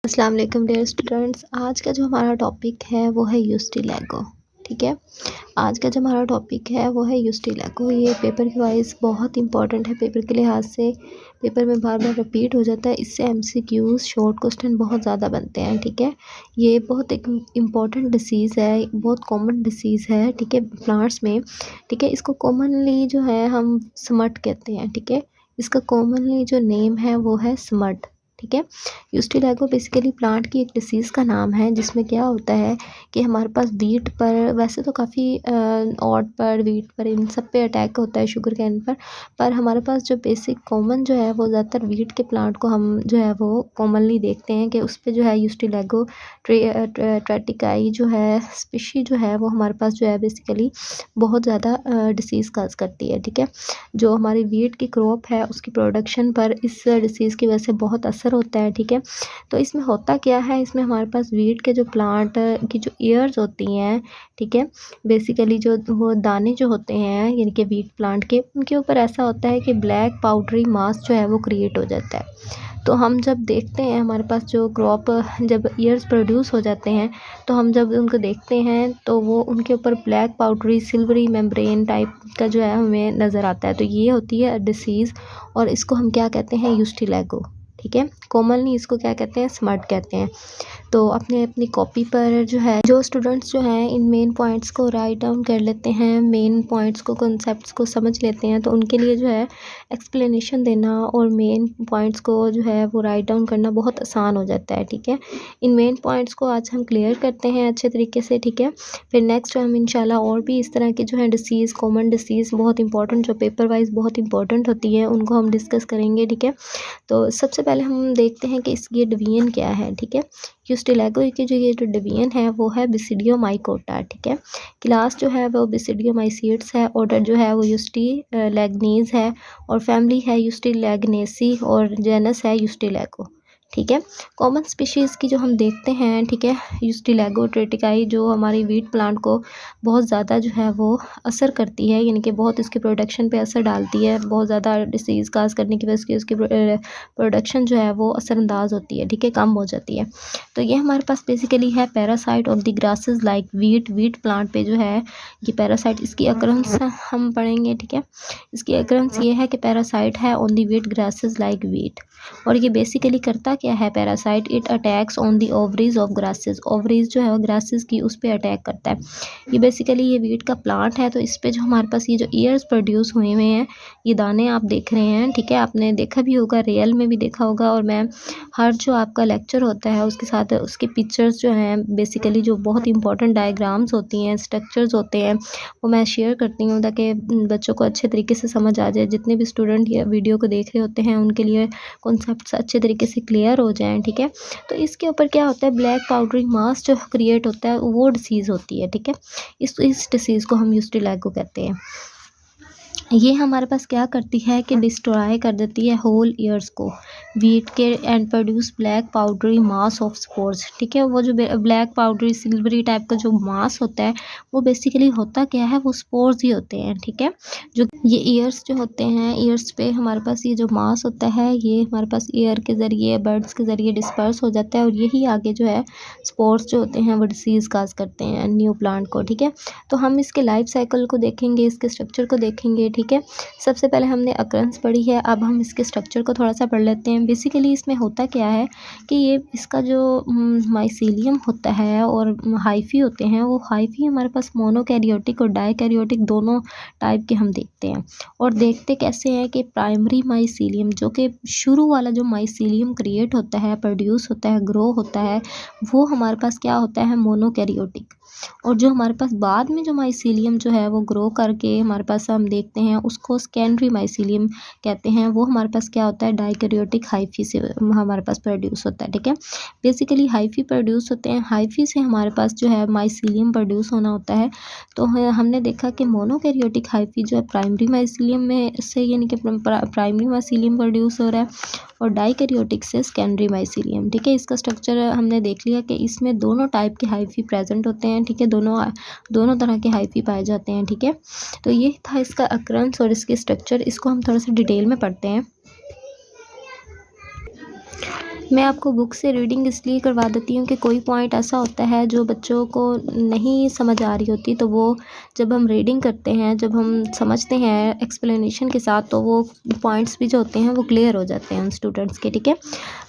अस्सलाम वालेकुम dear students. आज का जो हमारा टॉपिक है वो है यूस्टिलैगो। ठीक है, आज का जो हमारा टॉपिक है वो है यूस्टिलैगो। ये पेपर के वाइज बहुत इंपॉर्टेंट है, पेपर के लिहाज से पेपर में बार बार रिपीट हो जाता है। इससे एमसीक्यूज शॉर्ट क्वेश्चन बहुत ज़्यादा बनते हैं। ठीक है, ये बहुत एक इम्पॉर्टेंट डिसीज़ है, बहुत कॉमन डिसीज़ है। ठीक है, प्लांट्स में। ठीक है, इसको कॉमनली जो है हम स्मट कहते हैं। ठीक है, इसका कॉमनली जो नेम है वो है स्मट। ठीक है, यूस्टिलैगो बेसिकली प्लांट की एक डिसीज़ का नाम है, जिसमें क्या होता है कि हमारे पास वीट पर, वैसे तो काफ़ी ऑट पर, वीट पर, इन सब पे अटैक होता है, शुगर कैन पर हमारे पास जो बेसिक कॉमन जो है वो ज़्यादातर वीट के प्लांट को हम जो है वो कॉमनली देखते हैं कि उस पर जो है यूस्टिलैगो ट्रेटिकाई जो है स्पीशी जो है वो हमारे पास जो है बेसिकली बहुत ज़्यादा डिसीज़ काज करती है। ठीक है, जो हमारी वीट की क्रॉप है उसकी प्रोडक्शन पर इस डिसीज़ की वजह से बहुत असर होता है। ठीक है, तो इसमें होता क्या है, इसमें हमारे पास वीट के जो प्लांट की जो ईयर्स होती हैं, ठीक है, बेसिकली जो वो दाने जो होते हैं यानी कि वीट प्लांट के, उनके ऊपर ऐसा होता है कि ब्लैक पाउडरी मास जो है वो क्रिएट हो जाता है। तो हम जब देखते हैं हमारे पास जो क्रॉप जब ईयर्स प्रोड्यूस हो जाते हैं, तो हम जब उनको देखते हैं तो वो उनके ऊपर black powdery silvery membrane type का जो है हमें नज़र आता है। तो ये होती है डिसीज़, और इसको हम क्या कहते हैं, यूस्टिलैगो। ठीक है, कॉमनली इसको क्या कहते हैं, स्मट कहते हैं। तो अपने अपनी कॉपी पर जो है, जो स्टूडेंट्स जो हैं इन मेन पॉइंट्स को राइट डाउन कर लेते हैं, मेन पॉइंट्स को, कॉन्सेप्ट्स को समझ लेते हैं, तो उनके लिए जो है एक्सप्लेनेशन देना और मेन पॉइंट्स को जो है वो राइट डाउन करना बहुत आसान हो जाता है। ठीक है, इन मेन पॉइंट्स को आज हम क्लियर करते हैं अच्छे तरीके से। ठीक है, फिर नेक्स्ट हम इंशाल्लाह और भी इस तरह की जो है डिसीज़, कॉमन डिसीज़ बहुत इंपॉर्टेंट, जो पेपर वाइज बहुत इंपॉर्टेंट होती है, उनको हम डिस्कस करेंगे। ठीक है, तो सबसे पहले हम देखते हैं कि इसकी डिवीजन क्या है। ठीक है, यूस्टिलैगो की जो ये जो डिवीजन है वो है बिसिडियोमाइकोटा। ठीक है, क्लास जो है वो बिसिडियोमाइसीट्स है, ऑर्डर जो है वो यूस्टिलैगनीज है, और फैमिली है यूस्टिलैगनेसी, और जेनस है यूस्टिलैगो। ठीक है, कॉमन स्पीशीज़ की जो हम देखते हैं, ठीक है, यूस्टिलैगो ट्रेटिकाई जो हमारी वीट प्लांट को बहुत ज़्यादा जो है वो असर करती है, यानी कि बहुत इसके प्रोडक्शन पे असर डालती है, बहुत ज़्यादा डिसीज़ काज करने की वजह से उसकी प्रोडक्शन जो है वो असरअंदाज होती है। ठीक है, कम हो जाती है। तो ये हमारे पास बेसिकली है parasite of the grasses like wheat plant पे जो है ये पैरासाइट, इसकी अक्रंस हम पढ़ेंगे। ठीक है, इसकी अक्रंस ये है कि पैरासाइट है on the wheat grasses like wheat, और ये बेसिकली करता क्या है parasite, it attacks on the ovaries of grasses, ovaries जो है ग्रासेस की उस पर अटैक करता है। ये बेसिकली ये वीट का प्लांट है, तो इस पे जो हमारे पास ये जो ईयर्स प्रोड्यूस हुए हुए हैं, ये दाने आप देख रहे हैं। ठीक है, आपने देखा भी होगा, रियल में भी देखा होगा, और मैं हर जो आपका लेक्चर होता है उसके साथ उसके पिक्चर्स जो हैं, बेसिकली जो बहुत इंपॉर्टेंट डायग्राम्स होती हैं, स्ट्रक्चर्स होते हैं, वो मैं शेयर करती हूँ ताकि बच्चों को अच्छे तरीके से समझ आ जाए। जितने भी स्टूडेंट ये वीडियो को देख रहे होते हैं उनके लिए कॉन्सेप्ट्स अच्छे तरीके से क्लियर हो जाएं। ठीक है, तो इसके ऊपर क्या होता है, ब्लैक पाउडरी मास जो क्रिएट होता है वो डिसीज़ होती है। ठीक है, इस डिसीज़ को हम यूस्टिलैगो कहते हैं। ये हमारे पास क्या करती है कि डिस्ट्रॉय कर देती है होल ईयर्स को, वीट के, and produce black powdery mass of spores. ठीक है, वो जो ब्लैक पाउडरी सिल्वरी टाइप का जो मास होता है वो बेसिकली होता क्या है, वो स्पोर्स ही होते हैं। ठीक है, जो ये ईयर्स जो होते हैं, ईयर्स पे हमारे पास ये जो मास होता है ये हमारे पास ईयर के ज़रिए, बर्ड्स के ज़रिए डिस्पर्स हो जाता है, और यही आगे जो है स्पोर्स जो होते हैं वो डिसीज़ काज करते हैं न्यू प्लांट को। ठीक है, तो हम इसके लाइफ साइकिल को देखेंगे, इसके स्ट्रक्चर को देखेंगे। ठीक है, सबसे पहले हमने अकरंस पढ़ी है, अब हम इसके स्ट्रक्चर को थोड़ा सा पढ़ लेते हैं। बेसिकली इसमें होता क्या है कि ये इसका जो माइसीलियम होता है और हाइफी होते हैं, वो हाइफी हमारे पास मोनोकैरियोटिक और डाइकैरियोटिक दोनों टाइप के हम देखते हैं। और देखते कैसे हैं कि प्राइमरी माइसीलियम, जो कि शुरू वाला जो माइसीलियम क्रिएट होता है, प्रोड्यूस होता है, ग्रो होता है, वो हमारे पास क्या होता है, मोनोकैरियोटिक। और जो हमारे पास बाद में जो माइसीलियम जो है वो ग्रो करके हमारे पास हम देखते हैं उसको सेकेंडरी माइसीलियम कहते हैं, वो हमारे पास क्या होता है, डाइकैरियोटिक हाइफी से हमारे पास प्रोड्यूस होता है। ठीक है, बेसिकली हाइफी प्रोड्यूस होते हैं, हाइफी से हमारे पास जो है माइसीलियम प्रोड्यूस होना होता है। तो हमने देखा कि मोनोकैरियोटिक हाइफी जो है प्राइमरी माइसीलियम में से, यानी कि प्राइमरी माइसीलियम प्रोड्यूस हो रहा है, और डाइकैरियोटिक से सेकेंडरी माइसीलियम। ठीक है, इसका स्ट्रक्चर हमने देख लिया कि इसमें दोनों टाइप के हाइफी प्रेजेंट होते हैं। ठीक है, दोनों तरह के हाइफी पाए जाते हैं। ठीक है, तो ये था इसका अक्रंस और इसके स्ट्रक्चर, इसको हम थोड़ा सा डिटेल में पढ़ते हैं। मैं आपको बुक से रीडिंग इसलिए करवा देती हूँ कि कोई पॉइंट ऐसा होता है जो बच्चों को नहीं समझ आ रही होती, तो वो जब हम रीडिंग करते हैं, जब हम समझते हैं एक्सप्लेनेशन के साथ, तो वो पॉइंट्स भी जो होते हैं वो क्लियर हो जाते हैं उन स्टूडेंट्स के, ठीक है।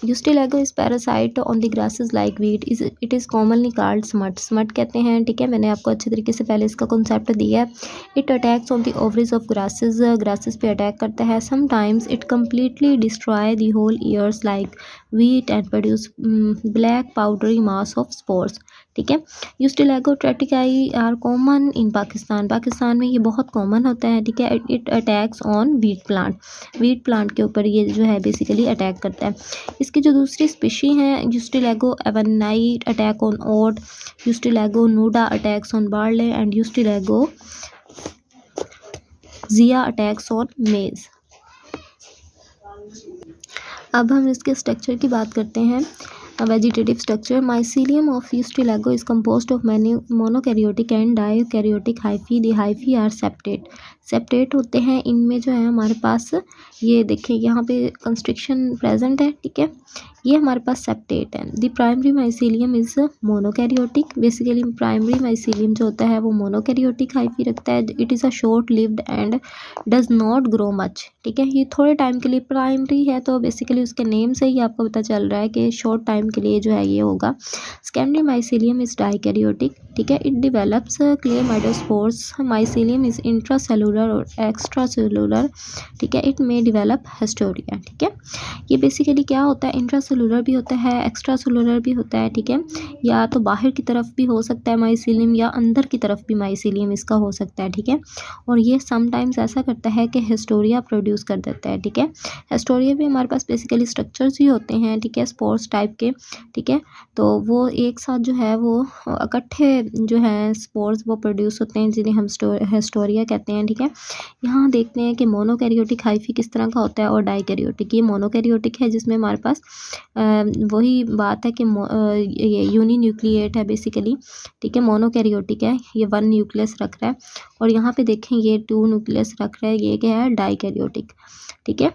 Ustilago is parasite on the grasses like wheat, it is commonly called smut. Smut कहते हैं, ठीक है। मैंने आपको अच्छे तरीके से पहले इसका कॉन्सेप्ट दिया है। It attacks on the ovaries of grasses, grasses पे अटैक करता है। Sometimes it completely destroy the whole ears like wheat and produce black powdery mass of spores, ठीक है। Ustilago tritici are common in Pakistan, Pakistan में ये बहुत कॉमन होता है, ठीक है। It attacks on wheat plant के ऊपर ये जो है बेसिकली अटैक करता है। इसकी जो दूसरी स्पीशी हैं, Ustilago avenae attack on oat, Ustilago nuda attacks on barley and Ustilago zeae attacks on maize. अब हम इसके स्ट्रक्चर की बात करते हैं। Vegetative structure, mycelium of Ustilago is composed of many monokaryotic and dikaryotic hyphae. The hyphae are septate होते हैं। इनमें जो है हमारे पास ये देखें यहाँ पे कंस्ट्रिक्शन प्रेजेंट है, ठीक है। ये हमारे पास सेप्टेट है। The primary mycelium is monokaryotic, basically primary mycelium जो होता है वो मोनोकैरियोटिक हाइफी रखता है। It is a short lived and does not grow much, ठीक है। ये थोड़े टाइम के लिए प्राइमरी है, तो बेसिकली उसके नेम से ही आपको पता चल रहा है कि शॉर्ट टाइम के लिए जो है ये होगा। सेकेंडरी माइसीलियम इज डाइकैरियोटिक, ठीक है। It develops chlamydospores. Mycelium is intracellular और एक्स्ट्रासेलुलर, ठीक है। इट में डिवेलप हिस्टोरिया, ठीक है। ये बेसिकली क्या होता है, इंट्रासेलुलर भी होता है, एक्स्ट्रासेलुलर भी होता है, ठीक है। या तो बाहर की तरफ भी हो सकता है माइसीलियम, या अंदर की तरफ भी माइसीलियम इसका हो सकता है, ठीक है। और ये समटाइम्स ऐसा करता है कि हिस्टोरिया प्रोड्यूस कर देता है, ठीक है। हिस्टोरिया भी हमारे पास बेसिकली स्ट्रक्चर्स ही होते हैं, ठीक है, स्पोर्स टाइप के, ठीक है। तो वो एक साथ जो है वो इकट्ठे जो है स्पोर्स वो प्रोड्यूस होते हैं, जिन्हें हम हिस्टोरिया कहते हैं, ठीक है। यहाँ देखते हैं कि मोनोकैरियोटिक हाइफी किस तरह का होता है और डाइकैरियोटिक। ये मोनोकैरियोटिक है जिसमें हमारे पास वही बात है कि ये यूनिन्यूक्लिएट है बेसिकली, ठीक है। मोनोकैरियोटिक है, ये 1 न्यूक्लियस रख रहा है, और यहाँ पे देखें ये 2 न्यूक्लियस रख रहा है, ये क्या है, डाइकैरियोटिक, ठीक है।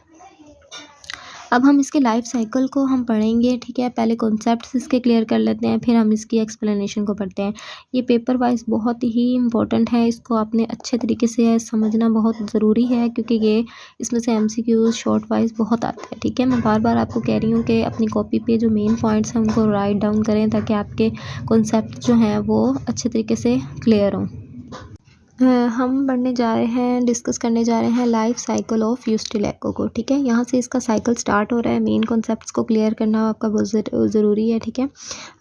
अब हम इसके लाइफ साइकिल को हम पढ़ेंगे, ठीक है। पहले कॉन्सेप्ट्स इसके क्लियर कर लेते हैं, फिर हम इसकी एक्सप्लेनेशन को पढ़ते हैं। ये पेपर वाइज बहुत ही इंपॉर्टेंट है, इसको आपने अच्छे तरीके से समझना बहुत ज़रूरी है, क्योंकि ये इसमें से MCQs शॉर्ट वाइज बहुत आता है, ठीक है। मैं बार बार आपको कह रही हूँ कि अपनी कॉपी पे जो मेन पॉइंट्स हैं उनको राइट डाउन करें, ताकि आपके कॉन्सेप्ट जो हैं वो अच्छे तरीके से क्लियर हों। हम पढ़ने जा रहे हैं, डिस्कस करने जा रहे हैं लाइफ साइकिल ऑफ यूस्टिलैगो को, ठीक है। यहाँ से इसका साइकिल स्टार्ट हो रहा है। मेन कॉन्सेप्ट्स को क्लियर करना आपका बहुत ज़रूरी है, ठीक है।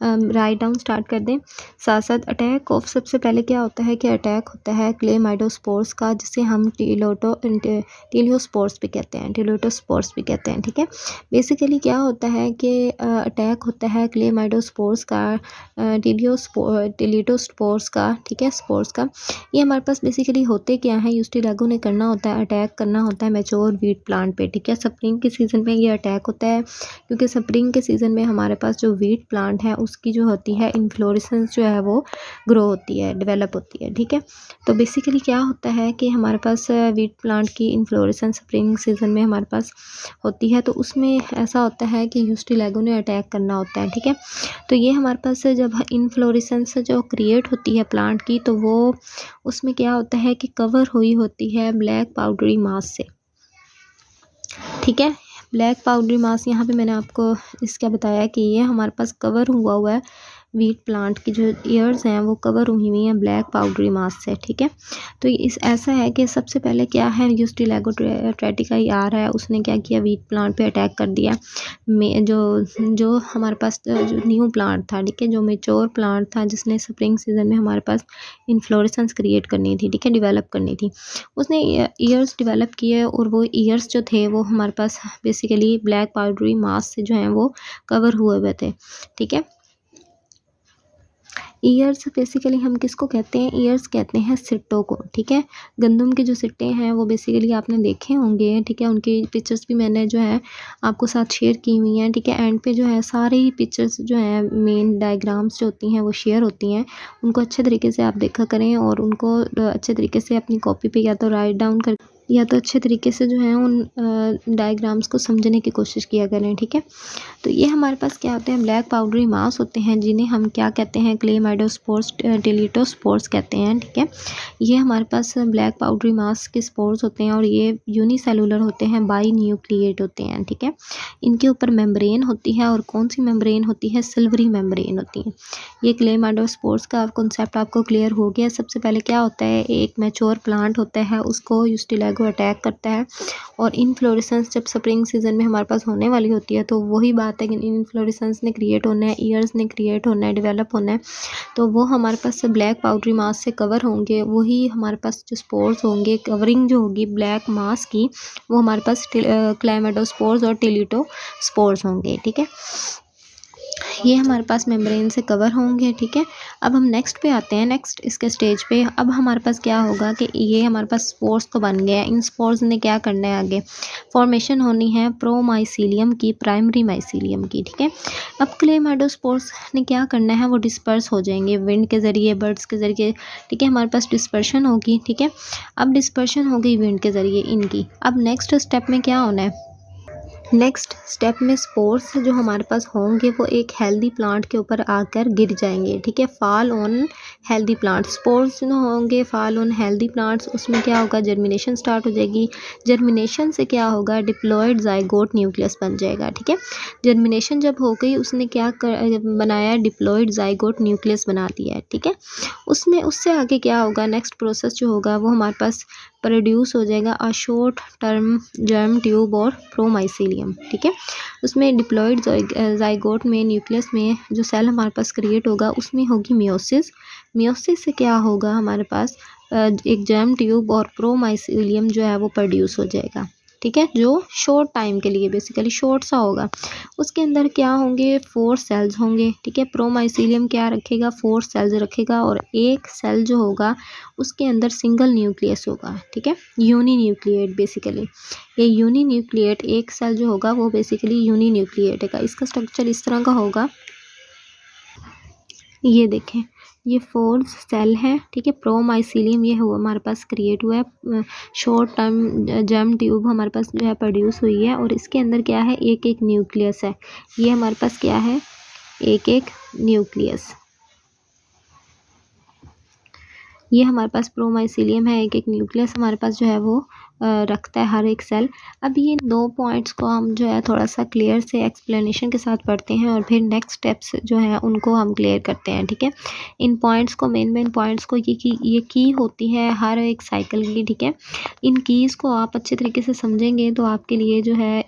राइट डाउन स्टार्ट कर दें। साथ साथ अटैक ऑफ, सबसे पहले क्या होता है कि अटैक होता है क्लेमाइडोस्पोर्स का, जिसे हम टीलियोस्पोर्स भी कहते हैं, टीलियोटोस्पोर्स भी कहते हैं, ठीक है। बेसिकली क्या होता है कि अटैक होता है क्लेमाइडोस्पोर्स का, टीलियोस्पोर्स का, ठीक है, स्पोर्स का। ये हमारे पास बेसिकली होते क्या है, यूस्टिलैगो ने करना होता है, अटैक करना होता है मैच्योर वीट प्लांट पे, ठीक है। स्प्रिंग के सीज़न में ये अटैक होता है, क्योंकि स्प्रिंग के सीज़न में हमारे पास जो वीट प्लांट है उसकी जो होती है इन्फ्लोरेसेंस जो है वो ग्रो होती है, डेवलप होती है, ठीक है। तो बेसिकली क्या होता है कि हमारे पास वीट प्लांट की इन्फ्लोरेसेंस स्प्रिंग सीज़न में हमारे पास होती है, तो उसमें ऐसा होता है कि यूस्टिलैगो ने अटैक करना होता है, ठीक है। तो ये हमारे पास जब इन्फ्लोरेसेंस जो क्रिएट होती है प्लांट की, तो वो उसमें क्या होता है कि कवर हुई होती है ब्लैक पाउडरी मास से, ठीक है। ब्लैक पाउडरी मास, यहाँ पे मैंने आपको इसका बताया कि ये हमारे पास कवर हुआ है, वीट प्लांट की जो ईयर्स हैं वो कवर हुई हुई हैं ब्लैक पाउडरी मास से, ठीक है। तो इस ऐसा है कि सबसे पहले क्या है, यूस्टिलैगो ट्रेटिकाई आ रहा है, उसने क्या किया, वीट प्लांट पे अटैक कर दिया। जो हमारे पास जो न्यू प्लांट था, ठीक है, जो मेच्योर प्लांट था, जिसने स्प्रिंग सीजन में हमारे पास इन्फ्लोरेसेंस क्रिएट करनी थी, ठीक है, डेवलप करनी थी, उसने ईयर्स डेवलप किए, और वो ईयर्स जो थे वो हमारे पास बेसिकली ब्लैक पाउडरी मास से जो हैं वो कवर हुए थे, ठीक है। ईयर्स बेसिकली हम किसको कहते हैं, ईयर्स कहते हैं सिट्टों को, ठीक है। गंदम के जो सिट्टे हैं वो बेसिकली आपने देखे होंगे, ठीक है। उनकी पिक्चर्स भी मैंने जो है आपको साथ शेयर की हुई हैं, ठीक है। एंड पे जो है सारे ही पिक्चर्स जो हैं, मेन डायग्राम्स जो होती हैं वो शेयर होती हैं, उनको अच्छे तरीके से आप देखा करें, और उनको अच्छे तरीके से अपनी कॉपी पे या तो राइट डाउन कर या तो अच्छे तरीके से जो है उन डायग्राम्स को समझने की कोशिश किया करें, ठीक है। तो ये हमारे पास क्या होते हैं, ब्लैक पाउडरी मास होते हैं, जिन्हें हम क्या कहते हैं, क्लेमाइडोस्पोर्स टेलिटोस्पोर्स कहते हैं, ठीक है। ये हमारे पास ब्लैक पाउडरी मास के स्पोर्स होते हैं और ये यूनिसेलुलर होते हैं, बाई न्यूक्लिएट होते हैं, ठीक है। इनके ऊपर मेम्ब्रेन होती है और कौन सी मेम्ब्रेन होती है, सिल्वरी मेम्ब्रेन होती है। ये क्लेमाइडोस्पोर्स का कॉन्सेप्ट आपको क्लियर हो गया। सबसे पहले क्या होता है, एक मैच्योर प्लांट होता है, उसको यूस्टिलैगो अटैक करता है और इनफ्लोरेसेंस जब स्प्रिंग सीजन में हमारे पास होने वाली होती है, तो वही बात है कि इनफ्लोरेसेंस ने क्रिएट होना है, ईयर्स ने क्रिएट होना है, डेवलप होना है, तो वो हमारे पास ब्लैक पाउडरी मास से कवर होंगे। वही हमारे पास जो स्पोर्स होंगे, कवरिंग जो होगी ब्लैक मास की, वो हमारे पास क्लेमाइडोस्पोर्स और टेलिटोस्पोर्स होंगे, ठीक है। ये हमारे पास मेम्ब्रेन से कवर होंगे, ठीक है। अब हम नेक्स्ट पे आते हैं, नेक्स्ट इसके स्टेज पे। अब हमारे पास क्या होगा कि ये हमारे पास स्पोर्स तो बन गया है, इन स्पोर्स ने क्या करना है, आगे फॉर्मेशन होनी है प्रोमाइसीलियम की, प्राइमरी माइसीलियम की, ठीक है। अब क्लेमाइडोस्पोर्स ने क्या करना है, वो डिस्पर्स हो जाएंगे विंड के ज़रिए, बर्ड्स के ज़रिए, ठीक है। हमारे पास डिस्पर्शन होगी, ठीक है। अब डिस्पर्शन हो गई विंड के ज़रिए इनकी। अब नेक्स्ट स्टेप में क्या होना है, नेक्स्ट स्टेप में स्पोर्स जो हमारे पास होंगे वो एक हेल्दी प्लांट के ऊपर आकर गिर जाएंगे, ठीक है। Fall on healthy plant, spores जो होंगे फॉल ऑन हेल्दी प्लांट्स, उसमें क्या होगा, जर्मिनेशन स्टार्ट हो जाएगी। जर्मिनेशन से क्या होगा, डिप्लॉयड जाइगोट न्यूक्लियस बन जाएगा, ठीक है। जर्मिनेशन जब हो गई, उसने क्या बनाया, डिप्लॉयड जाइगोट न्यूक्लियस बना दिया है, ठीक है। उसमें उससे आगे क्या होगा, नेक्स्ट प्रोसेस जो होगा वो हमारे पास प्रोड्यूस हो जाएगा a short term germ tube और प्रोमाइसीलियम, ठीक है। उसमें डिप्लॉयड जाइगोट में, न्यूक्लियस में जो सेल हमारे पास क्रिएट होगा, उसमें होगी मियोसिस। मियोसिस से क्या होगा, हमारे पास एक जर्म ट्यूब और प्रोमाइसीलियम जो है वो प्रोड्यूस हो जाएगा, ठीक है, जो शॉर्ट टाइम के लिए बेसिकली शॉर्ट सा होगा। उसके अंदर क्या होंगे, 4 सेल्स होंगे, ठीक है। प्रोमाइसीलियम क्या रखेगा, 4 सेल्स रखेगा और एक सेल जो होगा उसके अंदर सिंगल न्यूक्लियस होगा, ठीक है, यूनी न्यूक्लिएट बेसिकली। ये यूनी न्यूक्लिएट एक सेल जो होगा वो बेसिकली यूनी न्यूक्लिएट है। इसका स्ट्रक्चर इस तरह का होगा, ये देखें, ये 4 सेल है, ठीक है। प्रोमाइसीलियम ये हुआ हमारे पास क्रिएट हुआ है, शॉर्ट टर्म जर्म ट्यूब हमारे पास जो है प्रोड्यूस हुई है और इसके अंदर क्या है, एक एक न्यूक्लियस है। ये हमारे पास क्या है, एक एक न्यूक्लियस। ये हमारे पास प्रोमाइसीलियम है, एक एक न्यूक्लियस हमारे पास जो है वो रखता है हर एक सेल। अब ये 2 पॉइंट्स को हम जो है थोड़ा सा क्लियर से एक्सप्लेनेशन के साथ पढ़ते हैं और फिर नेक्स्ट स्टेप्स जो है उनको हम क्लियर करते हैं, ठीक है। इन पॉइंट्स को, मेन पॉइंट्स को, ये की होती है हर एक साइकिल की, ठीक है। इन कीज़ को आप अच्छे तरीके से समझेंगे तो आपके लिए जो है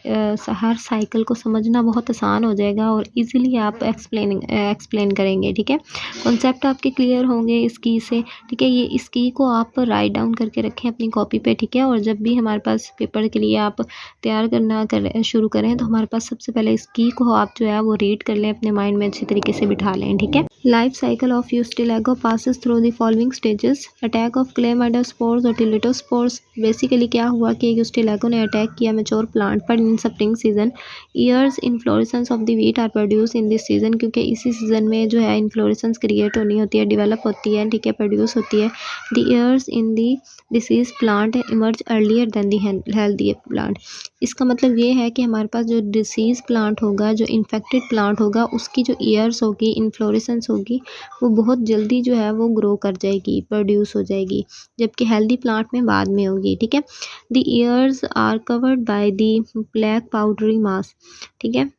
हर साइकिल को समझना बहुत आसान हो जाएगा और ईज़िली आप एक्सप्लेन करेंगे, ठीक है। कॉन्सेप्ट आपके क्लियर होंगे इस की से, ठीक है। ये इस की को आप राइट डाउन करके रखें अपनी कॉपी पे, ठीक है। और जब भी हमारे पास पेपर के लिए आप तैयार करना शुरू करें तो हमारे पास सबसे पहले इस की को आप जो है वो रीड कर लें, अपने माइंड में अच्छी तरीके से बिठा लें, ठीक है। Life cycle of Ustilago passes through the following stages, attack of chlamydospores और टेलिटोस्पोर्स। बेसिकली क्या हुआ कि यूस्टिलैगो ने अटैक किया मैच्योर प्लांट पर in spring season. Ears inflorescence of the wheat are produce in this season, क्योंकि इसी सीजन में जो है इनफ्लोरेसेंस क्रिएट होनी होती है, डेवलप होती है, ठीक है, प्रोड्यूस होती है। The ears in the disease plant emerge earlier than the healthy plant. इसका मतलब ये है कि हमारे पास जो डिसीज़ प्लांट होगा, जो इन्फेक्टेड प्लांट होगा, उसकी जो ईयर्स होगी, इन्फ्लोरेसेंस होगी, वो बहुत जल्दी जो है वो ग्रो कर जाएगी, प्रोड्यूस हो जाएगी, जबकि हेल्दी प्लांट में बाद में होगी, ठीक है। The ears are covered by the black powdery mass, ठीक है।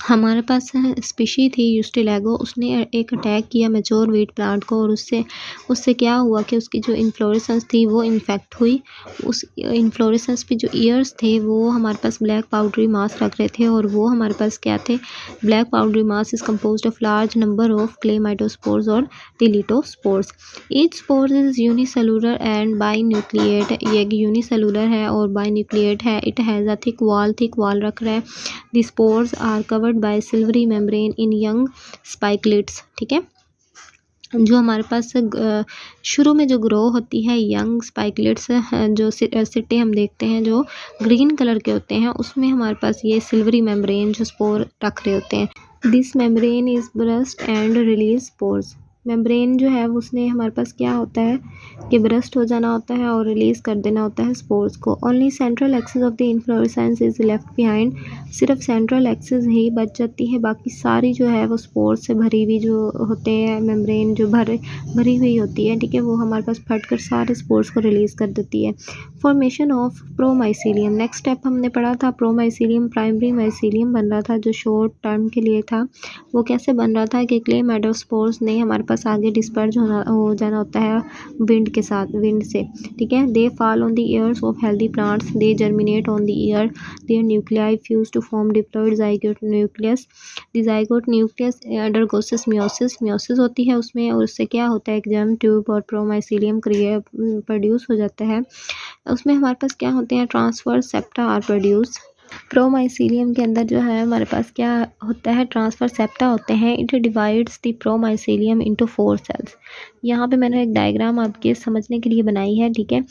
हमारे पास स्पीशी थी यूस्टिलैगो, उसने एक अटैक किया मैच्योर वीट प्लांट को और उससे क्या हुआ कि उसकी जो इन्फ्लोरेसेंस थी वो इन्फेक्ट हुई। उस इन्फ्लोरेसेंस पे जो ईयर्स थे वो हमारे पास ब्लैक पाउडरी मास रख रहे थे और वो हमारे पास क्या थे, black powdery mass is composed of large number of chlamydospores और teliospores. Each spore is unicellular and binucleate, ये यूनिसेलुलर है और बाई न्यूक्लिएट है। It has a thick wall रख रहा है। The spores are covered by silvery membrane in young spikelets, ठीक है। जो हमारे पास शुरू में जो ग्रो होती है यंग स्पाइकलेट्स, जो सिट्टे हम देखते हैं जो ग्रीन कलर के होते हैं, उसमें हमारे पास ये सिल्वरी मेम्ब्रेन जो स्पोर रख रहे होते हैं। This membrane is burst and release spores. Membrane जो है उसने हमारे पास क्या होता है कि बर्स्ट हो जाना होता है और रिलीज़ कर देना होता है स्पोर्स को। Only central axis of the inflorescence is left behind. सिर्फ सेंट्रल एक्सिस ही बच जाती है, बाकी सारी जो है वो स्पोर्स से भरी हुई जो होते हैं, मेम्ब्रेन जो भरी हुई होती है, ठीक है, वो हमारे पास फट कर सारे स्पोर्स को रिलीज़ कर देती है। फॉर्मेशन ऑफ प्रोमाइसीलियम, नेक्स्ट स्टेप हमने पढ़ा था प्रोमाइसीलियम प्राइमरी माइसीलियम बन रहा था जो शॉर्ट टर्म के लिए था। वो कैसे बन रहा था कि क्ले मेडोस्पोर्स ने हमारे पास आगे डिस्पर्ज हो जाना होता है विंड के साथ, विंड से, ठीक है। They fall on the ears of healthy plants, they germinate on the ear, their nuclei fuse to form diploid zygote nucleus. The zygote nucleus undergoes meiosis होती है उसमें, और उससे क्या होता है एक जर्म ट्यूब और प्रोमाइसीलियम प्रोड्यूस हो जाता है। उसमें हमारे पास क्या होते हैं ट्रांसफर सेप्टा आर प्रोड्यूस। प्रोमाइसीलियम के अंदर जो है हमारे पास क्या होता है ट्रांसफर सेप्टा होते हैं। It divides the promycelium into 4 cells. यहाँ पे मैंने एक डायग्राम आपके समझने के लिए बनाई है, ठीक है।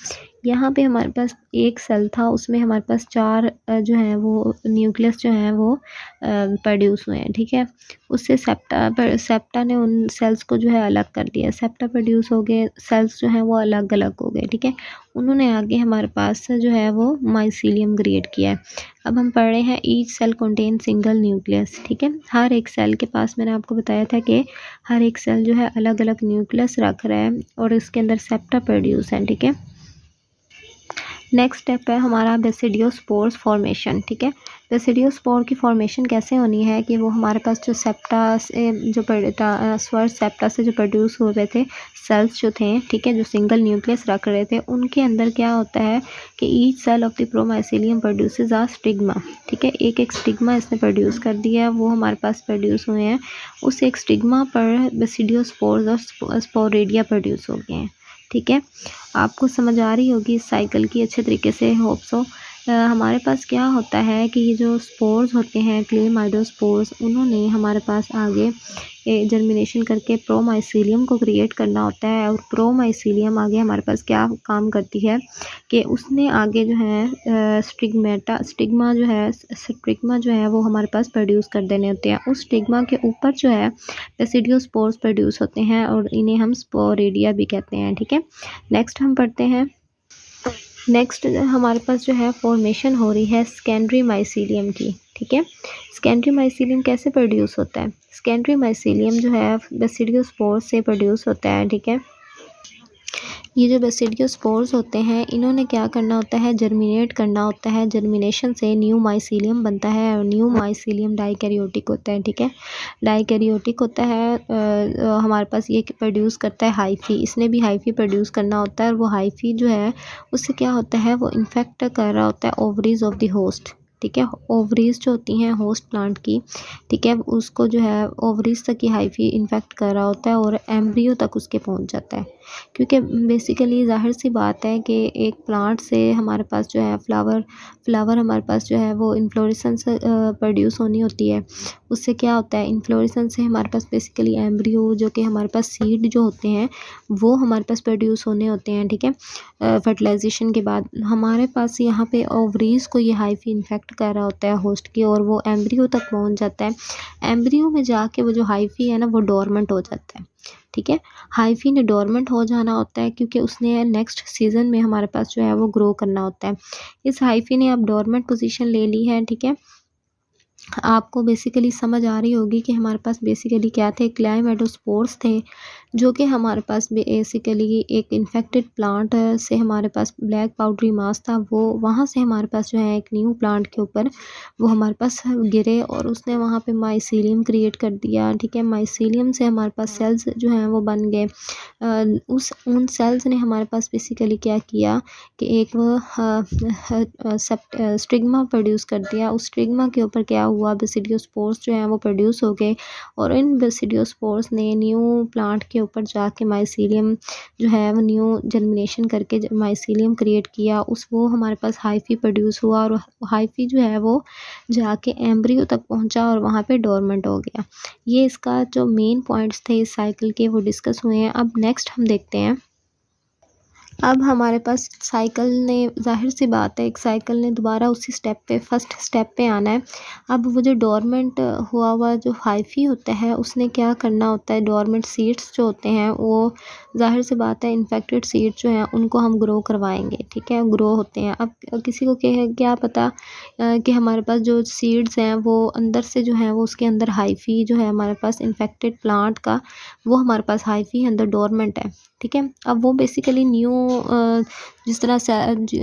यहाँ पे हमारे पास एक सेल था, उसमें हमारे पास 4 जो है वो न्यूक्लियस जो है वो प्रोड्यूस हुए हैं, ठीक है। उससे सेप्टा ने उन सेल्स को जो है अलग कर दिया, सेप्टा प्रोड्यूस हो गए, सेल्स जो हैं वो अलग अलग हो गए, ठीक है। उन्होंने आगे हमारे पास जो है वो माइसीलियम क्रिएट किया है। अब हम पढ़ रहे हैं each cell contain single nucleus, ठीक है। हर एक सेल के पास मैंने आपको बताया था कि हर एक सेल जो है अलग अलग न्यूक्लियस रख रहा है और इसके अंदर सेप्टा प्रोड्यूस है, ठीक है। नेक्स्ट स्टेप है हमारा बेसिडियोस्पोर्स फॉर्मेशन, ठीक है। बेसिडियोस्पोर की फॉर्मेशन कैसे होनी है कि वो हमारे पास जो सेप्टा से जो ट्रांसफर सेप्टा से जो प्रोड्यूस हो रहे थे सेल्स जो थे, ठीक है, जो सिंगल न्यूक्लियस रख रहे थे, उनके अंदर क्या होता है कि each cell of the promycelium produces a stigma, ठीक है। एक एक स्टिग्मा इसने प्रोड्यूस कर दिया है, वो हमारे पास प्रोड्यूस हुए हैं। उस एक स्टिग्मा पर बेसिडियोस्पोर्स और स्पोरेडिया प्रोड्यूस हो गए हैं, ठीक है। आपको समझ आ रही होगी इस साइकिल की अच्छे तरीके से, होप सो। हमारे पास क्या होता है कि ये जो स्पोर्स होते हैं क्लेमाइडोस्पोर्स, उन्होंने हमारे पास आगे जर्मिनेशन करके प्रोमाइसीलियम को क्रिएट करना होता है, और प्रोमाइसीलियम आगे हमारे पास क्या काम करती है कि उसने आगे जो है स्टिग्मा जो है वो हमारे पास प्रोड्यूस कर देने होते हैं। उस स्टिग्मा के ऊपर जो है बेसिडियोस्पोर्स प्रोड्यूस होते हैं और इन्हें हम स्पोरेडिया भी कहते हैं, ठीक है। नेक्स्ट हम पढ़ते हैं, नेक्स्ट हमारे पास जो है फॉर्मेशन हो रही है सेकेंडरी माइसीलियम की, ठीक है। सेकेंडरी माइसीलियम कैसे प्रोड्यूस होता है? सेकेंडरी माइसीलियम जो है बेसिडियोस्पोर्स से प्रोड्यूस होता है, ठीक है। ये जो बेसिडियोस्पोर्स होते हैं इन्होंने क्या करना होता है जर्मिनेट करना होता है, जर्मिनेशन से न्यू माइसीलियम बनता है और न्यू माइसीलियम डाइकैरियोटिक होता है, ठीक है। डाइकैरियोटिक होता है हमारे पास ये प्रोड्यूस करता है हाइफी, इसने भी हाइफी प्रोड्यूस करना होता है, और वो हाइफी जो है उससे क्या होता है वो इन्फेक्ट कर रहा होता है ओवरीज ऑफ द होस्ट, ठीक है। ओवरीज जो होती हैं होस्ट प्लांट की, ठीक है, उसको जो है ओवरीज तक ही हाइफी इन्फेक्ट कर रहा होता है और एम्ब्रियो तक उसके पहुंच जाता है। क्योंकि बेसिकली ज़ाहिर सी बात है कि एक प्लांट से हमारे पास जो है फ्लावर हमारे पास जो है वो इन्फ्लोरेसेंस प्रोड्यूस होनी होती है। उससे क्या होता है इन्फ्लोरेसेंस से हमारे पास बेसिकली एम्ब्रियो जो कि हमारे पास सीड जो होते हैं वो हमारे पास प्रोड्यूस होने होते हैं, ठीक है। फर्टिलाइजेशन के बाद हमारे पास यहाँ पे ओवरीज को ये हाइफी इन्फेक्ट कर रहा होता है होस्ट की, और वो एम्ब्रियो तक पहुँच जाता है। एम्ब्रियो में जाके वो जो हाइफी है ना वो डोरमेंट हो जाता है, ठीक है। हाइफी ने डोरमेंट हो जाना होता है क्योंकि उसने नेक्स्ट सीज़न में हमारे पास जो है वो ग्रो करना होता है। इस हाइफी ने अब डोरमेंट पोजीशन ले ली है, ठीक है। आपको बेसिकली समझ आ रही होगी कि हमारे पास बेसिकली क्या थे क्लाइमेटोस्पोर्स थे, जो कि हमारे पास बेसिकली एक इन्फेक्टेड प्लांट से हमारे पास ब्लैक पाउडरी मास था, वो वहाँ से हमारे पास जो है एक न्यू प्लांट के ऊपर वो हमारे पास गिरे और उसने वहाँ पे माइसीलियम क्रिएट कर दिया, ठीक है। माइसीलियम से हमारे पास सेल्स जो हैं वो बन गए। उन सेल्स ने हमारे पास बेसिकली क्या किया कि एक स्टिग्मा प्रोड्यूस कर दिया। उस स्टिग्मा के ऊपर क्या हुआ बेसिडियोस्पोर्स जो हैं वो प्रोड्यूस हो गए, और इन बेसिडियोस्पोर्स ने न्यू प्लांट के ऊपर जाके माइसीलियम जो है वो न्यू जर्मिनेशन करके माइसीलियम क्रिएट किया। वो हमारे पास हाइफी प्रोड्यूस हुआ, और हाइफी जो है वो जाके एम्ब्रियो तक पहुंचा और वहाँ पे डोरमेंट हो गया। ये इसका जो मेन पॉइंट्स थे इस साइकिल के वो डिस्कस हुए हैं। अब नेक्स्ट हम देखते हैं अब हमारे पास साइकिल ने, ज़ाहिर सी बात है, एक साइकिल ने दोबारा उसी स्टेप पे, फर्स्ट स्टेप पे आना है। अब वो जो डोरमेंट हुआ हुआ जो हाइफी होता है, उसने क्या करना होता है, डोरमेंट सीड्स जो होते हैं वो, ज़ाहिर सी बात है, इन्फेक्टेड सीड्स जो हैं उनको हम ग्रो करवाएंगे, ठीक है, ग्रो होते हैं। अब किसी को क्या पता कि हमारे पास जो सीड्स हैं वो अंदर से जो है वो, उसके अंदर हाइफी जो है हमारे पास इन्फेक्टेड प्लांट का, वो हमारे पास हाइफी अंदर डोरमेंट है, ठीक है। अब वो बेसिकली न्यू जिस तरह से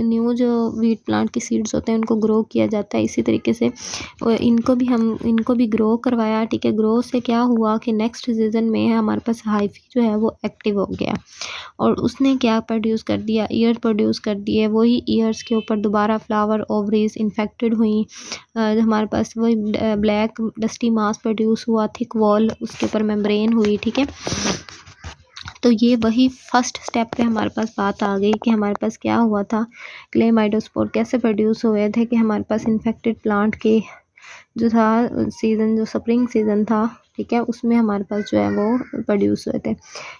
न्यू जो वीट प्लांट की सीड्स होते हैं उनको ग्रो किया जाता है, इसी तरीके से इनको भी ग्रो करवाया, ठीक है। ग्रो से क्या हुआ कि नेक्स्ट सीज़न में हमारे पास हाइफी जो है वो एक्टिव हो गया और उसने क्या प्रोड्यूस कर दिया, ईयर प्रोड्यूस कर दिए। वही ईयर्स के ऊपर दोबारा फ्लावर ओवरीज इन्फेक्टेड हुई। हमारे पास वही ब्लैक डस्टी मास प्रोड्यूस हुआ, थिक वॉल उसके ऊपर मेम्ब्रेन हुई, ठीक है। तो ये वही फर्स्ट स्टेप पे हमारे पास बात आ गई कि हमारे पास क्या हुआ था, क्लेमाइडोस्पोर कैसे प्रोड्यूस हुए थे, कि हमारे पास इन्फेक्टेड प्लांट के जो था सीज़न, जो स्प्रिंग सीज़न था, ठीक है, उसमें हमारे पास जो है वो प्रोड्यूस हुए थे।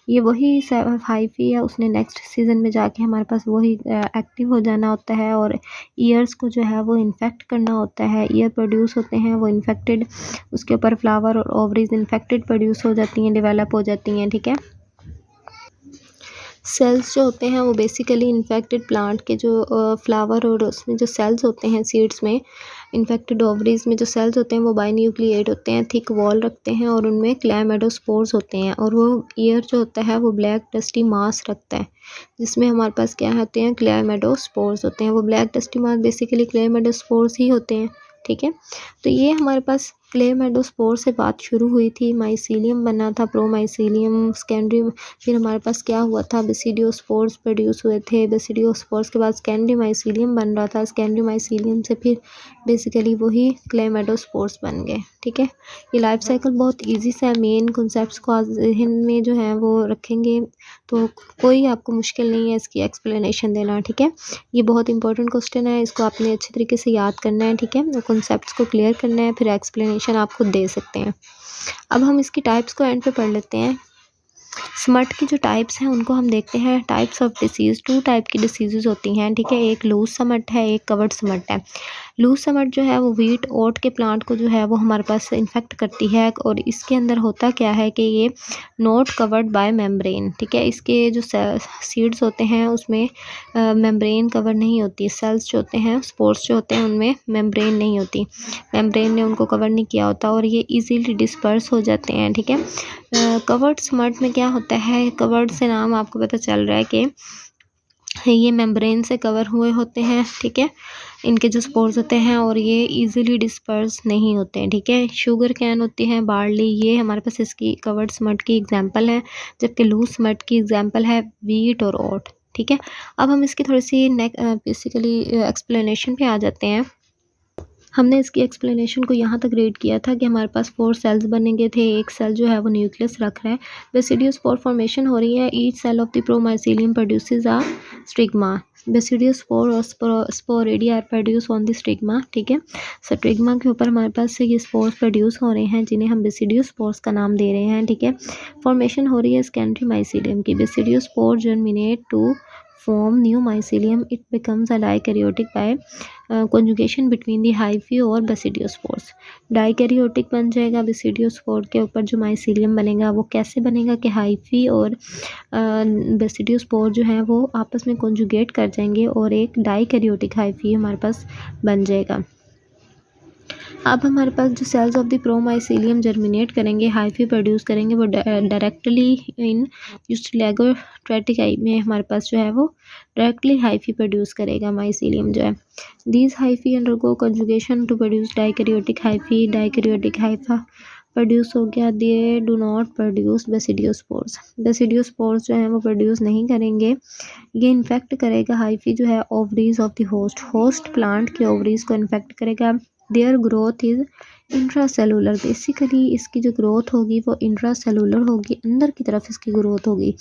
ये वही हाइफी है, उसने नेक्स्ट सीज़न में जाके हमारे पास वही एक्टिव हो जाना होता है और ईयर्स को जो है वो इन्फेक्ट करना होता है। ईयर प्रोड्यूस होते हैं वो इन्फेक्टेड, उसके ऊपर फ्लावर और ओवरीज इन्फेक्टेड प्रोड्यूस हो जाती हैं, डेवलप हो जाती हैं, ठीक है। सेल्स जो होते हैं वो बेसिकली इन्फेक्टेड प्लांट के जो फ्लावर और उसमें जो सेल्स होते हैं सीड्स में, इन्फेक्टेड ओवरीज में जो सेल्स होते हैं वो बाइन्यूक्लिएट होते हैं, थिक वॉल रखते हैं और उनमें क्लैमाइडोस्पोर्स होते हैं और वो ईयर जो होता है वो ब्लैक डस्टी मास रखता है, जिसमें हमारे पास क्या होते हैं, क्लैमाइडोस्पोर्स होते हैं। वो ब्लैक डस्टी मास बेसिकली क्लैमाइडोस्पोर्स ही होते हैं, ठीक है। तो ये हमारे पास क्लेमाइडोस्पोर से बात शुरू हुई थी, माइसीलियम बना था, प्रोमाइसीलियम सेकेंडरी। फिर हमारे पास क्या हुआ था, बेसिडियोस्पोर्स प्रोड्यूस हुए थे, बेसिडियोस्पोर्स के बाद सेकेंडरी माइसीलियम बन रहा था, सेकेंडरी माइसीलियम से फिर बेसिकली वही क्लेमाइडोस्पोर्स बन गए, ठीक है। ये लाइफ साइकिल बहुत ईजी सा है, मेन कॉन्सेप्ट्स को आज जहन में जो है वो रखेंगे तो कोई आपको मुश्किल नहीं है इसकी एक्सप्लेनेशन देना, ठीक है। ये बहुत इंपॉर्टेंट क्वेश्चन है, इसको आपने अच्छे तरीके से याद करना है, ठीक है। कॉन्सेप्ट्स को क्लियर करना है, फिर एक्सप्लेनेशन आप खुद दे सकते हैं। अब हम इसकी टाइप्स को एंड पे पढ़ लेते हैं। स्मट की जो टाइप्स हैं उनको हम देखते हैं। टाइप्स ऑफ डिसीज़, 2 टाइप की डिसीज़ेज़ होती हैं, ठीक है। एक लूज समट है, एक कवर्ड समट है। लूज समट जो है वो वीट ओट के प्लांट को जो है वो हमारे पास इन्फेक्ट करती है और इसके अंदर होता क्या है कि ये नॉट कवर्ड बाय मेम्ब्रेन, ठीक है। इसके जो सीड्स होते हैं उसमें मेम्ब्रेन कवर नहीं होती, सेल्स जो होते हैं, स्पोर्स जो होते हैं उनमें मेम्ब्रेन नहीं होती, मेम्ब्रेन ने उनको कवर नहीं किया होता और ये इजीली डिस्पर्स हो जाते हैं, ठीक है। कवर्ड स्मट में क्या होता है, कवर्ड से नाम आपको पता चल रहा है कि ये मेम्ब्रेन से कवर हुए होते हैं, ठीक है। इनके जो स्पोर्स होते हैं और ये इजीली डिस्पर्स नहीं होते हैं, ठीक है। शुगर कैन होती है, बार्ली, ये हमारे पास इसकी कवर्ड स्मट की एग्जांपल है, जबकि लूज स्मट की एग्जांपल है वीट और ओट, ठीक है। अब हम इसकी थोड़ी सी बेसिकली एक्सप्लेनेशन पे आ जाते हैं। हमने इसकी एक्सप्लेनेशन को यहाँ तक रीड किया था कि हमारे पास 4 सेल्स बनेंगे थे, एक सेल जो है वो न्यूक्लियस रख रहा है, बेसिडियोस्पोर फॉर्मेशन हो रही है, each cell of the promycelium produces a stigma, basidiospore और sporidia are produce on the stigma, ठीक है। स्टिग्मा के ऊपर हमारे पास से ये स्पोर्स प्रोड्यूस हो रहे हैं जिन्हें हम बेसिडियोस्पोर्स का नाम दे रहे हैं, ठीक है। फॉर्मेशन हो रही है सेकेंडरी माइसीलियम की, basidiospore germinate to form new mycelium, it becomes a dikaryotic by conjugation between the hyphae और basidiosपोर्स। डाइकैरियोटिक बन जाएगा बेसिडियोस्पोर के ऊपर जो माइसीलियम बनेगा वो कैसे बनेगा कि हाइफी और बेसिडियोस्पोर जो है वो आपस में कॉन्जुगेट कर जाएंगे और एक डाइकैरियोटिक हाइफी हमारे पास बन जाएगा। अब हमारे पास जो सेल्स ऑफ द प्रोमाइसीलियम जर्मिनेट करेंगे, हाइफी प्रोड्यूस करेंगे, वो डायरेक्टली इन यूस्टिलैगोट्रेटिकाई में हमारे पास जो है वो डायरेक्टली हाइफी प्रोड्यूस करेगा माइसीलियम जो है। These hyphae undergo conjugation to produce dikaryotic hyphae, dikaryotic hypha produce हो गया, they do not produce basidiospores, basidiospores जो है वो प्रोड्यूस नहीं करेंगे। ये इन्फेक्ट करेगा हाइफी जो है ovaries of the host, host plant के ओवरीज को इन्फेक्ट करेगा। Their growth is intracellular, basically इसकी जो ग्रोथ होगी वो इंट्रासेलुलर होगी, अंदर की तरफ इसकी ग्रोथ होगी।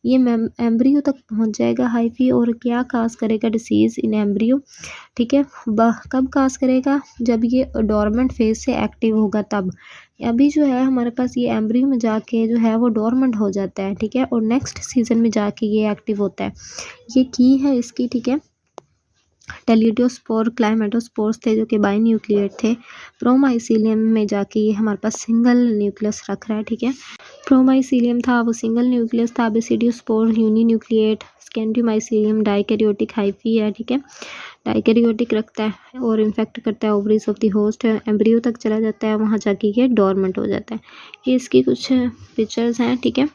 ये एम्ब्रियो तक पहुंच जाएगा हाइफी, और क्या काज करेगा डिसीज़ इन एम्ब्रियो, ठीक है। कब काज करेगा, जब ये डोरमेंट फेज से एक्टिव होगा तब। अभी जो है हमारे पास ये एम्ब्रियो में जाके जो है वो डोरमेंट हो जाता है, ठीक है, और नेक्स्ट सीजन में जाके ये एक्टिव होता है। ये की है इसकी, ठीक है। टेलिडोस्पोर क्लाइमेटोस्पोर्स थे जो कि बाइन्यूक्लिएट थे। प्रोमाइसीलियम में जाके ये हमारे पास सिंगल न्यूक्लियस रख रहा है, ठीक है। प्रोमाइसीलियम था वो सिंगल न्यूक्लियस था। Basidiospore uninucleate. स्कैंडियोमाइसीलियम डाइकैरियोटिक हाइफी है, ठीक है, डाइकैरियोटिक रखता है और इन्फेक्ट करता है ovaries of the host, embryo तक चला जाता है, वहाँ जाके ये डोरमेंट हो जाता है। ये इसकी कुछ पिक्चर्स हैं, ठीक है,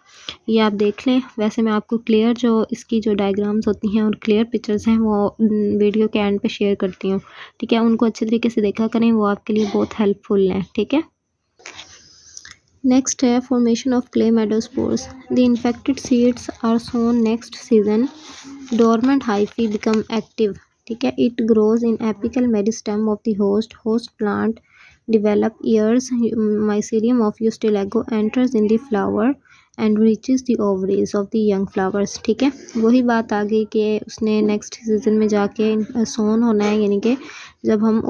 ये आप देख लें। वैसे मैं आपको क्लियर जो इसकी जो डायग्राम्स होती हैं और क्लियर पिक्चर्स हैं वो वीडियो के एंड पे शेयर करती हूँ, ठीक है। उनको अच्छे तरीके से देखा करें, वो आपके लिए बहुत हेल्पफुल हैं, ठीक है। नेक्स्ट है formation of chlamydospores. The infected seeds are sown next season, dormant hyphae become active, ठीक है। It grows in apical meristem of the host plant develop ears, mycelium of Eustilago enters in the flower and reaches the ovaries of the young flowers, ठीक है। वही बात आ गई कि उसने next season में जाके सोन होना है, यानी कि जब हम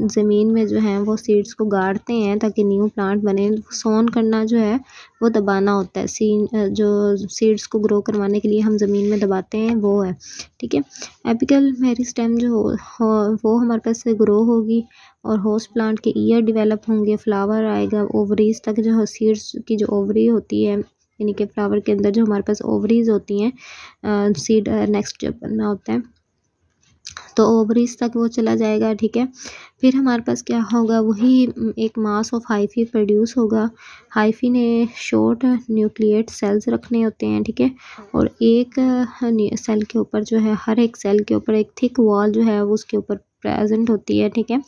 ज़मीन में जो है वो सीड्स को गाड़ते हैं ताकि न्यू प्लांट बने, सोन करना जो है वो दबाना होता है। जो सीड्स को ग्रो करवाने के लिए हम ज़मीन में दबाते हैं वो है, ठीक है। एपिकल मेरिस्टेम जो वो हमारे पास से ग्रो होगी और होस्ट प्लांट के ईयर डेवलप होंगे, फ्लावर आएगा, ओवरीज तक जो सीड्स की जो ओवरी होती है, यानी कि फ्लावर के अंदर जो हमारे पास ओवरीज होती हैं, सीड नेक्स्ट जब बनना होता है तो ओवरीज तक वो चला जाएगा, ठीक है। फिर हमारे पास क्या होगा, वही एक मास ऑफ हाइफी प्रोड्यूस होगा। हाइफी ने शॉर्ट न्यूक्लिएट सेल्स रखने होते हैं, ठीक है, और एक सेल के ऊपर जो है, हर एक सेल के ऊपर एक थिक वॉल जो है वो उसके ऊपर प्रेजेंट होती है, ठीक है।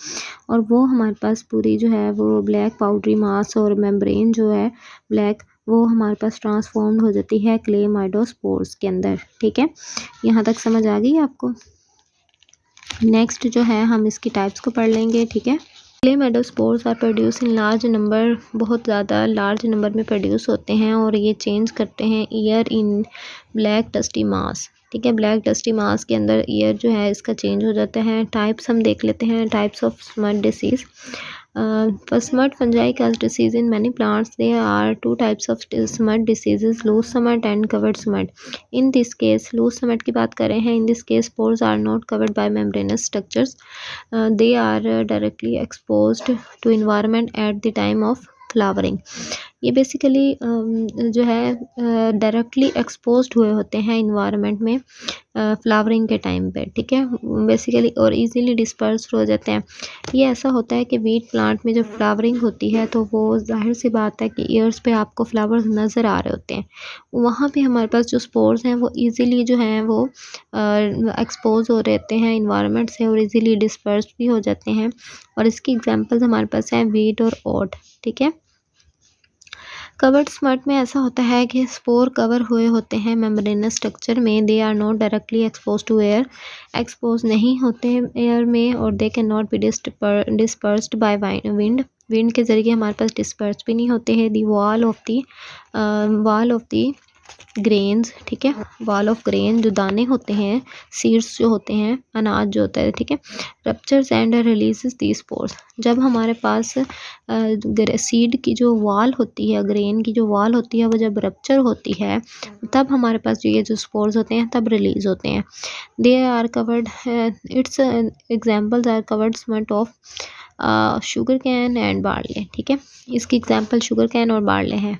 और वो हमारे पास पूरी जो है वो ब्लैक पाउडरी मास और मेम्ब्रेन जो है ब्लैक, वो हमारे पास ट्रांसफॉर्म्ड हो जाती है क्लेमाइडोस्पोर्स के अंदर, ठीक है। यहाँ तक समझ आ गई आपको। नेक्स्ट जो है हम इसकी टाइप्स को पढ़ लेंगे, ठीक है। Chlamydospores are produce in large number, बहुत ज़्यादा लार्ज नंबर में प्रोड्यूस होते हैं और ये चेंज करते हैं ईयर इन ब्लैक डस्टी मास, ठीक है। ब्लैक डस्टी मास के अंदर ईयर जो है इसका चेंज हो जाता है। टाइप्स हम देख लेते हैं, types of smut disease. smut fungi cause disease in many plants. There are two types of smut diseases, loose smut and covered smut. In this case, loose smut की बात कर रहे हैं। In this case, spores are not covered by membranous structures. They are directly exposed to environment at the time of flowering. ये basically जो है directly exposed हुए होते हैं इन्वायरमेंट में फ्लावरिंग के टाइम पे, ठीक है, बेसिकली, और इजीली डिस्पर्स्ड हो जाते हैं। ये ऐसा होता है कि वीट प्लांट में जब फ्लावरिंग होती है तो वो जाहिर सी बात है कि ईयर्स पे आपको फ्लावर्स नज़र आ रहे होते हैं, वहाँ पे हमारे पास जो स्पोर्स हैं वो इजीली जो हैं वो एक्सपोज हो रहते हैं इन्वायरमेंट से और इजीली डिस्पर्स्ड भी हो जाते हैं। और इसकी एग्जांपल्स हमारे पास हैं वीट और ओट, ठीक है। कवर्ड स्मट में ऐसा होता है कि स्पोर कवर हुए होते हैं मेम्ब्रेनस स्ट्रक्चर में। They are not directly expose to air, expose नहीं होते हैं एयर में, और they can not be dispersed by wind, wind के ज़रिए हमारे पास डिस्पर्स भी नहीं होते हैं। The wall of the grains, ठीक है, वॉल ऑफ ग्रेन जो दाने होते हैं, सीड्स जो होते हैं, अनाज जो होता है, ठीक है, ruptures and releases the spores. जब हमारे पास सीड की जो वॉल होती है, ग्रेन की जो वॉल होती है, वो जब रप्चर होती है तब हमारे पास ये जो स्पोर्स होते हैं तब रिलीज होते हैं। They are covered, its examples are covered smut of sugarcane and barley, ठीक है। इसकी एग्जाम्पल शुगर कैन और बार्ले हैं।